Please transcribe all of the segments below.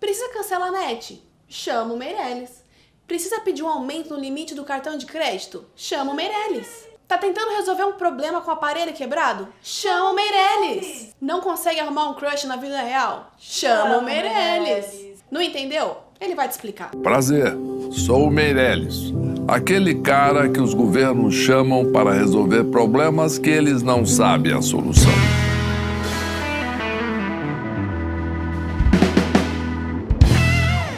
Precisa cancelar a net? Chama o Meirelles. Precisa pedir um aumento no limite do cartão de crédito? Chama o Meirelles. Tá tentando resolver um problema com o aparelho quebrado? Chama o Meirelles. Não consegue arrumar um crush na vida real? Chama o Meirelles. Não entendeu? Ele vai te explicar. Prazer, sou o Meirelles. Aquele cara que os governos chamam para resolver problemas que eles não sabem a solução.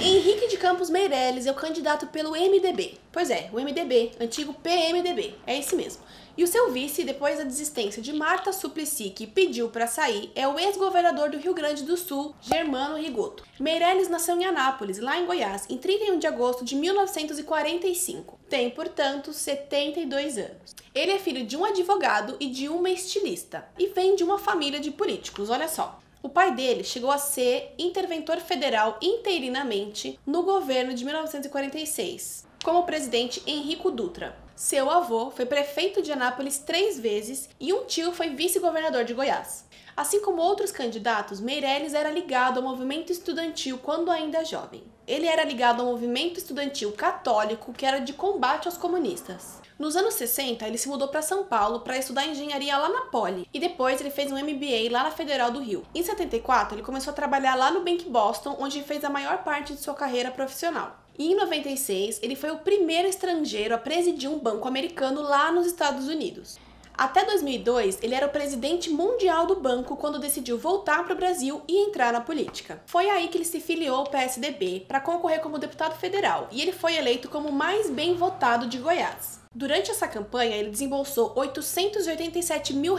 Henrique de Campos Meirelles é o candidato pelo MDB. Pois é, o MDB, antigo PMDB, é esse mesmo. E o seu vice, depois da desistência de Marta Suplicy, que pediu para sair, é o ex-governador do Rio Grande do Sul, Germano Rigotto. Meirelles nasceu em Anápolis, lá em Goiás, em 31 de agosto de 1945. Tem, portanto, 72 anos. Ele é filho de um advogado e de uma estilista. E vem de uma família de políticos, olha só. O pai dele chegou a ser interventor federal interinamente no governo de 1946, como o presidente Henrico Dutra. Seu avô foi prefeito de Anápolis 3 vezes e um tio foi vice-governador de Goiás. Assim como outros candidatos, Meirelles era ligado ao movimento estudantil quando ainda jovem. Ele era ligado ao movimento estudantil católico, que era de combate aos comunistas. Nos anos 60, ele se mudou para São Paulo para estudar engenharia lá na Poli, e depois ele fez um MBA lá na Federal do Rio. Em 74, ele começou a trabalhar lá no Bank Boston, onde fez a maior parte de sua carreira profissional. E em 96, ele foi o primeiro estrangeiro a presidir um banco americano lá nos Estados Unidos. Até 2002, ele era o presidente mundial do banco quando decidiu voltar para o Brasil e entrar na política. Foi aí que ele se filiou ao PSDB para concorrer como deputado federal, e ele foi eleito como o mais bem votado de Goiás. Durante essa campanha, ele desembolsou R$887 mil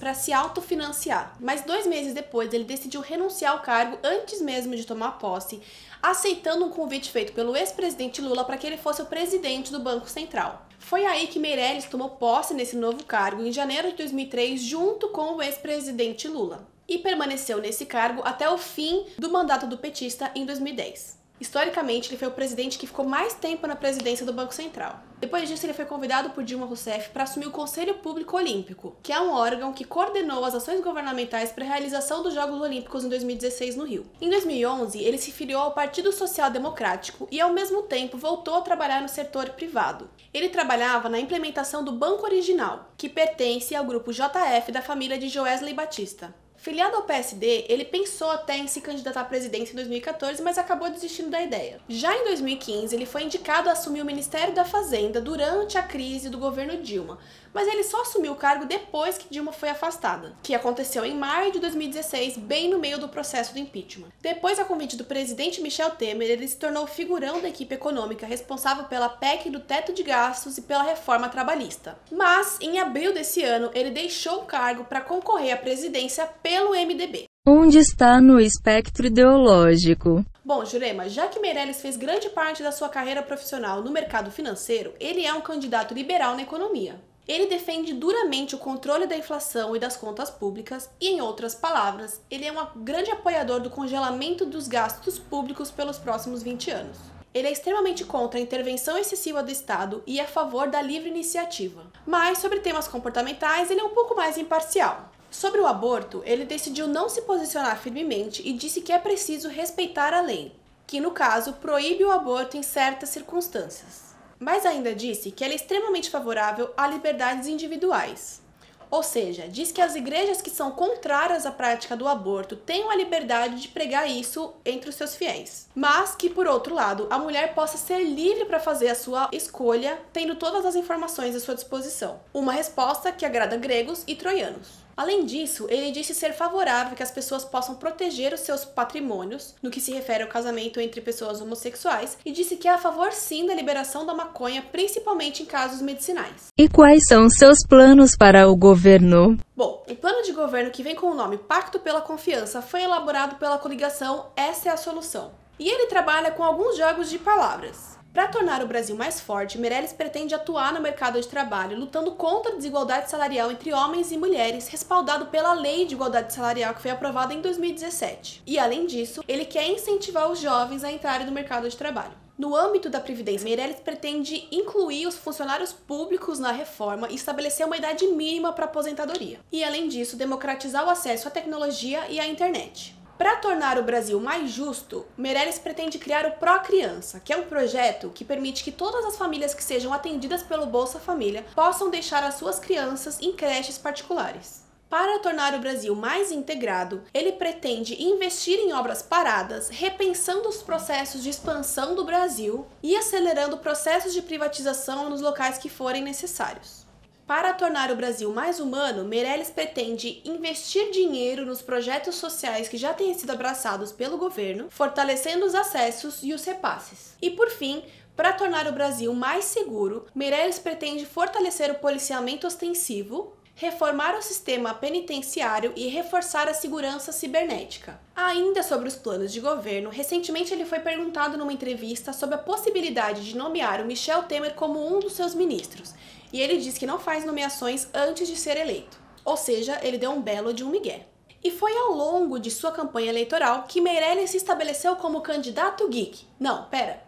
para se autofinanciar, mas 2 meses depois ele decidiu renunciar ao cargo antes mesmo de tomar posse, aceitando um convite feito pelo ex-presidente Lula para que ele fosse o presidente do Banco Central. Foi aí que Meirelles tomou posse nesse novo cargo em janeiro de 2003, junto com o ex-presidente Lula, e permaneceu nesse cargo até o fim do mandato do petista em 2010. Historicamente, ele foi o presidente que ficou mais tempo na presidência do Banco Central. Depois disso, ele foi convidado por Dilma Rousseff para assumir o Conselho Público Olímpico, que é um órgão que coordenou as ações governamentais para a realização dos Jogos Olímpicos em 2016 no Rio. Em 2011, ele se filiou ao Partido Social Democrático e, ao mesmo tempo, voltou a trabalhar no setor privado. Ele trabalhava na implementação do Banco Original, que pertence ao grupo JF da família de Joesley Batista. Filiado ao PSD, ele pensou até em se candidatar à presidência em 2014, mas acabou desistindo da ideia. Já em 2015, ele foi indicado a assumir o Ministério da Fazenda durante a crise do governo Dilma, mas ele só assumiu o cargo depois que Dilma foi afastada, que aconteceu em maio de 2016, bem no meio do processo do impeachment. Depois, a convite do presidente Michel Temer, ele se tornou figurão da equipe econômica responsável pela PEC do teto de gastos e pela reforma trabalhista. Mas, em abril desse ano, ele deixou o cargo para concorrer à presidência pelo MDB. Onde está no espectro ideológico? Bom, Jurema, já que Meirelles fez grande parte da sua carreira profissional no mercado financeiro, ele é um candidato liberal na economia. Ele defende duramente o controle da inflação e das contas públicas e, em outras palavras, ele é um grande apoiador do congelamento dos gastos públicos pelos próximos 20 anos. Ele é extremamente contra a intervenção excessiva do Estado e a favor da livre iniciativa. Mas, sobre temas comportamentais, ele é um pouco mais imparcial. Sobre o aborto, ele decidiu não se posicionar firmemente e disse que é preciso respeitar a lei, que, no caso, proíbe o aborto em certas circunstâncias. Mas ainda disse que ela é extremamente favorável a liberdades individuais. Ou seja, diz que as igrejas que são contrárias à prática do aborto têm a liberdade de pregar isso entre os seus fiéis. Mas que, por outro lado, a mulher possa ser livre para fazer a sua escolha, tendo todas as informações à sua disposição. Uma resposta que agrada gregos e troianos. Além disso, ele disse ser favorável que as pessoas possam proteger os seus patrimônios, no que se refere ao casamento entre pessoas homossexuais, e disse que é a favor sim da liberação da maconha, principalmente em casos medicinais. E quais são seus planos para o governo? Bom, o plano de governo que vem com o nome Pacto pela Confiança foi elaborado pela coligação Essa é a Solução. E ele trabalha com alguns jogos de palavras. Para tornar o Brasil mais forte, Meirelles pretende atuar no mercado de trabalho, lutando contra a desigualdade salarial entre homens e mulheres, respaldado pela Lei de Igualdade Salarial que foi aprovada em 2017. E, além disso, ele quer incentivar os jovens a entrarem no mercado de trabalho. No âmbito da Previdência, Meirelles pretende incluir os funcionários públicos na reforma e estabelecer uma idade mínima para aposentadoria. E, além disso, democratizar o acesso à tecnologia e à internet. Para tornar o Brasil mais justo, Meirelles pretende criar o Pró-Criança, que é um projeto que permite que todas as famílias que sejam atendidas pelo Bolsa Família possam deixar as suas crianças em creches particulares. Para tornar o Brasil mais integrado, ele pretende investir em obras paradas, repensando os processos de expansão do Brasil e acelerando processos de privatização nos locais que forem necessários. Para tornar o Brasil mais humano, Meirelles pretende investir dinheiro nos projetos sociais que já têm sido abraçados pelo governo, fortalecendo os acessos e os repasses. E por fim, para tornar o Brasil mais seguro, Meirelles pretende fortalecer o policiamento ostensivo, reformar o sistema penitenciário e reforçar a segurança cibernética. Ainda sobre os planos de governo, recentemente ele foi perguntado numa entrevista sobre a possibilidade de nomear o Michel Temer como um dos seus ministros, e ele disse que não faz nomeações antes de ser eleito. Ou seja, ele deu um belo de um migué. E foi ao longo de sua campanha eleitoral que Meirelles se estabeleceu como candidato geek. Não, pera.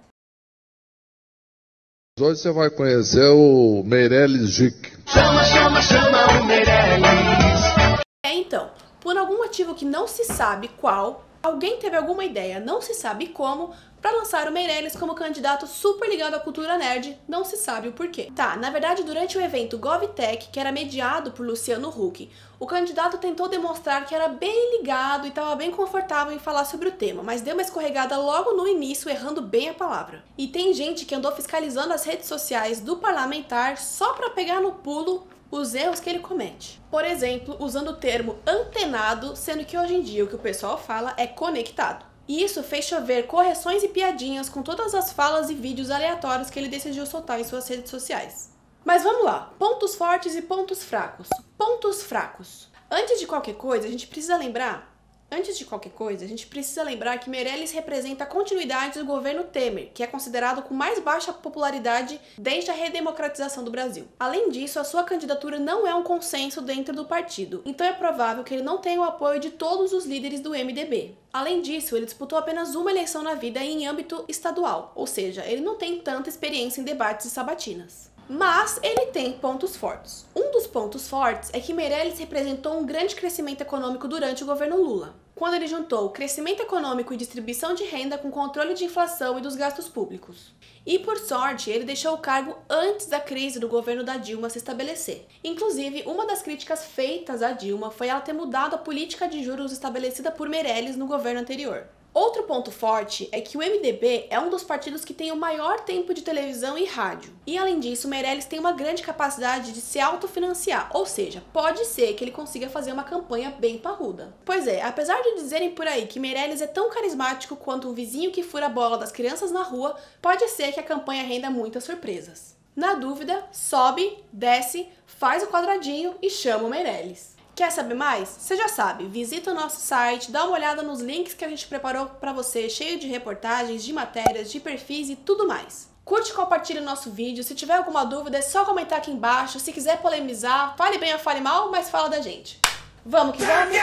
Hoje você vai conhecer o Meirelles Geek. Chama o Meirelles. Então, por algum motivo que não se sabe qual, alguém teve alguma ideia, não se sabe como, para lançar o Meirelles como candidato super ligado à cultura nerd, não se sabe o porquê. Tá, na verdade, durante o evento GovTech, que era mediado por Luciano Huck, o candidato tentou demonstrar que era bem ligado e estava bem confortável em falar sobre o tema, mas deu uma escorregada logo no início, errando bem a palavra. E tem gente que andou fiscalizando as redes sociais do parlamentar só para pegar no pulo os erros que ele comete. Por exemplo, usando o termo antenado, sendo que hoje em dia o que o pessoal fala é conectado. E isso fez chover correções e piadinhas com todas as falas e vídeos aleatórios que ele decidiu soltar em suas redes sociais. Mas vamos lá, pontos fortes e pontos fracos. Pontos fracos. Antes de qualquer coisa, a gente precisa lembrar que Meirelles representa a continuidade do governo Temer, que é considerado com mais baixa popularidade desde a redemocratização do Brasil. Além disso, a sua candidatura não é um consenso dentro do partido, então é provável que ele não tenha o apoio de todos os líderes do MDB. Além disso, ele disputou apenas uma eleição na vida em âmbito estadual, ou seja, ele não tem tanta experiência em debates e sabatinas. Mas ele tem pontos fortes. Um dos pontos fortes é que Meirelles representou um grande crescimento econômico durante o governo Lula, quando ele juntou crescimento econômico e distribuição de renda com controle de inflação e dos gastos públicos. E por sorte, ele deixou o cargo antes da crise do governo da Dilma se estabelecer. Inclusive, uma das críticas feitas à Dilma foi ela ter mudado a política de juros estabelecida por Meirelles no governo anterior. Outro ponto forte é que o MDB é um dos partidos que tem o maior tempo de televisão e rádio. E além disso, Meirelles tem uma grande capacidade de se autofinanciar, ou seja, pode ser que ele consiga fazer uma campanha bem parruda. Pois é, apesar de dizerem por aí que Meirelles é tão carismático quanto um vizinho que fura a bola das crianças na rua, pode ser que a campanha renda muitas surpresas. Na dúvida, sobe, desce, faz o quadradinho e chama o Meirelles. Quer saber mais? Você já sabe, visita o nosso site, dá uma olhada nos links que a gente preparou para você, cheio de reportagens, de matérias, de perfis e tudo mais. Curte e compartilha o nosso vídeo, se tiver alguma dúvida é só comentar aqui embaixo, se quiser polemizar, fale bem ou fale mal, mas fala da gente. Vamos que vamos!